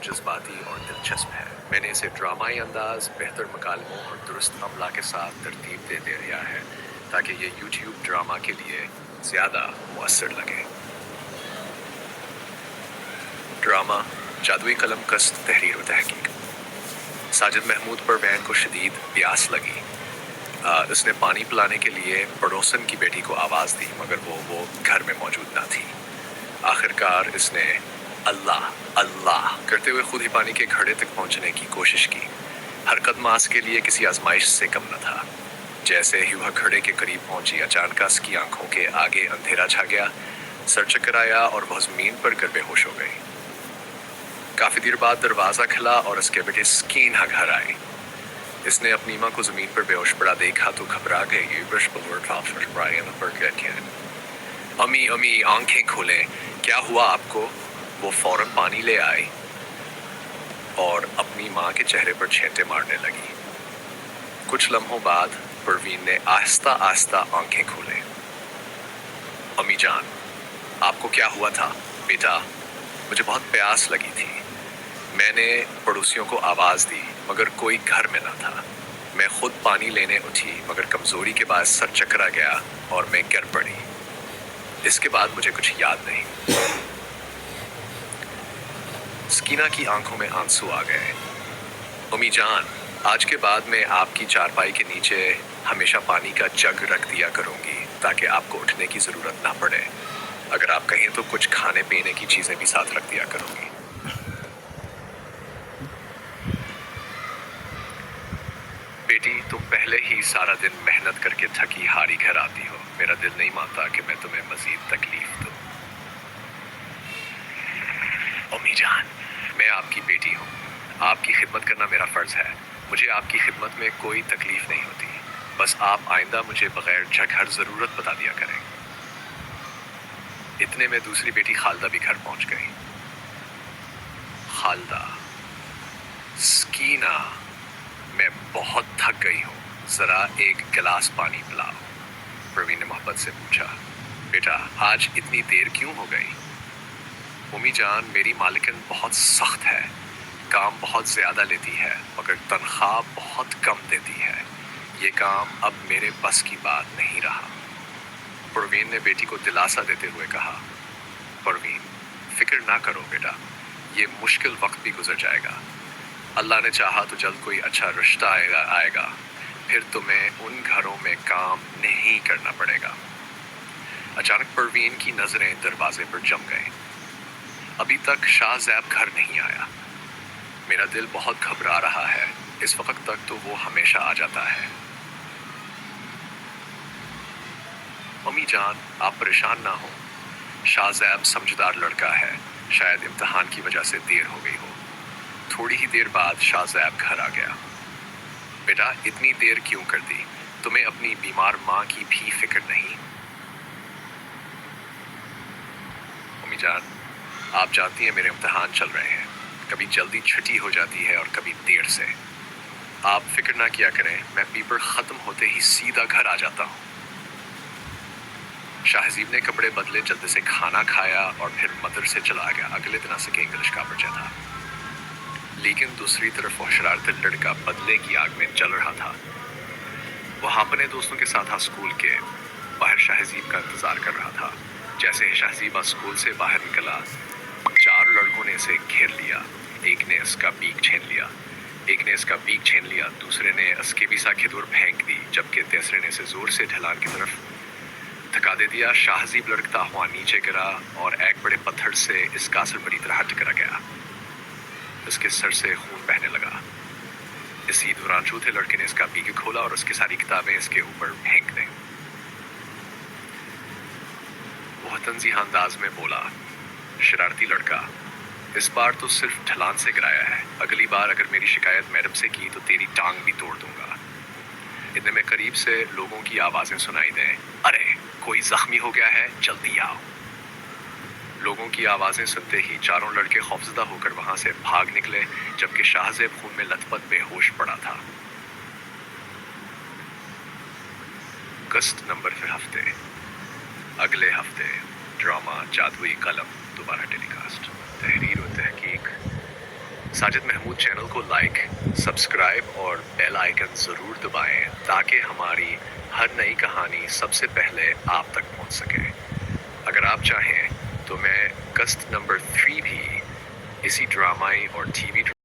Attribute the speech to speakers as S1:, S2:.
S1: जज्बाती और दिलचस्प है। मैंने इसे ड्रामाई अंदाज, बेहतर मकालमों और दुरुस्त अमला के साथ तरतीब दे दिया है ताकि ये यूट्यूब ड्रामा के लिए ज़्यादा मुअस्सर लगे। ड्रामा जादुई कलम कस्त तहरीर व तहकीक। साजिद महमूद परवीन को शदीद प्यास लगी। उसने पानी पिलाने के लिए पड़ोसन की बेटी को आवाज़ दी, मगर वो घर में मौजूद ना थी। आखिरकार इसने अल्लाह अल्लाह करते हुए खुद ही पानी के घड़े तक पहुंचने की कोशिश की। हर कदम आस के लिए किसी आजमाइश से कम न था। जैसे ही वह घड़े के करीब पहुंची, अचानक उसकी आंखों के आगे अंधेरा छा गया, सर चक्कर आया और वह जमीन पर गिर बेहोश हो गई। काफी देर बाद दरवाजा खुला और उसके बेटे स्कीना घर आई। इसने अपनी माँ को जमीन पर बेहोश पड़ा देखा तो घबरा गई। अम्मी अम्मी आंखें खोलें, क्या हुआ आपको? वो फौरन पानी ले आई और अपनी माँ के चेहरे पर छेंटे मारने लगी। कुछ लम्हों बाद परवीन ने आहिस्ता आहिस्ता आंखें खोले। अम्मी जान, आपको क्या हुआ था? बेटा, मुझे बहुत प्यास लगी थी। मैंने पड़ोसियों को आवाज़ दी, मगर कोई घर में ना था। मैं खुद पानी लेने उठी, मगर कमज़ोरी के बाद सर चकरा गया और मैं गिर पड़ी। इसके बाद मुझे कुछ याद नहीं। स्कीना की आंखों में आंसू आ गए। अम्मी जान, आज के बाद मैं आपकी चारपाई के नीचे हमेशा पानी का जग रख दिया करूंगी ताकि आपको उठने की ज़रूरत ना पड़े। अगर आप कहें तो कुछ खाने पीने की चीज़ें भी साथ रख दिया करूंगी। बेटी, तुम पहले ही सारा दिन मेहनत करके थकी हारी घर आती हो। मेरा दिल नहीं मानता कि मैं तुम्हें मजीद तकलीफ दूं। अम्मी जान, मैं आपकी बेटी हूँ। आपकी खिदमत करना मेरा फ़र्ज़ है। मुझे आपकी खिदमत में कोई तकलीफ नहीं होती। बस आप आइंदा मुझे बगैर झक हर ज़रूरत बता दिया करें। इतने में दूसरी बेटी खालदा भी घर पहुंच गई। खालदा, स्कीना, मैं बहुत थक गई हूँ, ज़रा एक गिलास पानी पिलाओ। परवीन ने मोहब्बत से पूछा। बेटा, आज इतनी देर क्यों हो गई? अम्मी जान, मेरी मालिकन बहुत सख्त है। काम बहुत ज़्यादा लेती है, मगर तनख्वाह बहुत कम देती है। ये काम अब मेरे बस की बात नहीं रहा। परवीन ने बेटी को दिलासा देते हुए कहा। परवीन, फिक्र ना करो बेटा, ये मुश्किल वक्त भी गुजर जाएगा। अल्लाह ने चाहा तो जल्द कोई अच्छा रिश्ता आएगा। फिर तुम्हें उन घरों में काम नहीं करना पड़ेगा। अचानक परवीन की नजरें दरवाजे पर जम गई। अभी तक शाहज़ैब घर नहीं आया। मेरा दिल बहुत घबरा रहा है। इस वक्त तक तो वो हमेशा आ जाता है। अम्मी जान, आप परेशान ना हो। शाहज़ैब समझदार लड़का है। शायद इम्तिहान की वजह से देर हो गई हो। थोड़ी ही देर बाद शाहज़ैब घर आ गया। बेटा, इतनी देर क्यों कर दी? तुम्हें अपनी बीमार माँ की भी फिक्र नहीं? अम्मी जान, आप जानती हैं मेरे इम्तिहान चल रहे हैं। कभी जल्दी छुट्टी हो जाती है और कभी देर से। आप फिक्र ना किया करें, मैं पेपर ख़त्म होते ही सीधा घर आ जाता हूँ। शाहज़ीब ने कपड़े बदले, जल्दी से खाना खाया और फिर मदरसे चला गया। अगले दिन से इंग्लिश का पर्चा था, लेकिन दूसरी तरफ वह शरारती लड़का बदले की आग में जल रहा था। वह अपने दोस्तों के साथ स्कूल के बाहर शाहज़ीब का इंतज़ार कर रहा था। जैसे ही शाहज़ीब स्कूल से बाहर निकला, 4 लड़कों ने इसे घेर लिया। एक ने इसका बीक छीन लिया, दूसरे ने इसके भी साखी दूर फेंक दी, जबकि तीसरे ने इसे जोर से ढलान की तरफ धक्का दे दिया। शाहज़ीब लड़कता हुआ नीचे गिरा और एक बड़े पत्थर से इसका सर बड़ी तरह टकरा गया। इसके सर से खून बहने लगा। इसी दौरान चौथे लड़के ने इसका बीक खोला और उसकी सारी किताबें इसके ऊपर फेंक दी। वह तंज़ीह अंदाज में बोला, शरारती लड़का, इस बार तो सिर्फ ढलान से गिराया है। अगली बार अगर मेरी शिकायत मैडम से की तो तेरी टांग भी तोड़ दूंगा। इतने में करीब से लोगों की आवाज़ें सुनाई दें। अरे, कोई जख्मी हो गया है, जल्दी आओ। लोगों की आवाज़ें सुनते ही चारों लड़के खौफजदा होकर वहां से भाग निकले, जबकि शाहज़ैब खून में लथपथ बेहोश पड़ा था। अगस्त नंबर हफ्ते। अगले हफ्ते ड्रामा जादुई कलम दोबारा टेलीकास्ट। तहरीर और तहकीक ساجد محمود چینل کو لائک، سبسکرائب اور بیل آئیکن ضرور دبائیں تاکہ ہماری ہر نئی کہانی سب سے پہلے آپ تک پہنچ سکے۔ اگر آپ چاہیں تو میں قسط نمبر 3 بھی اسی ڈرامائی اور ٹی وی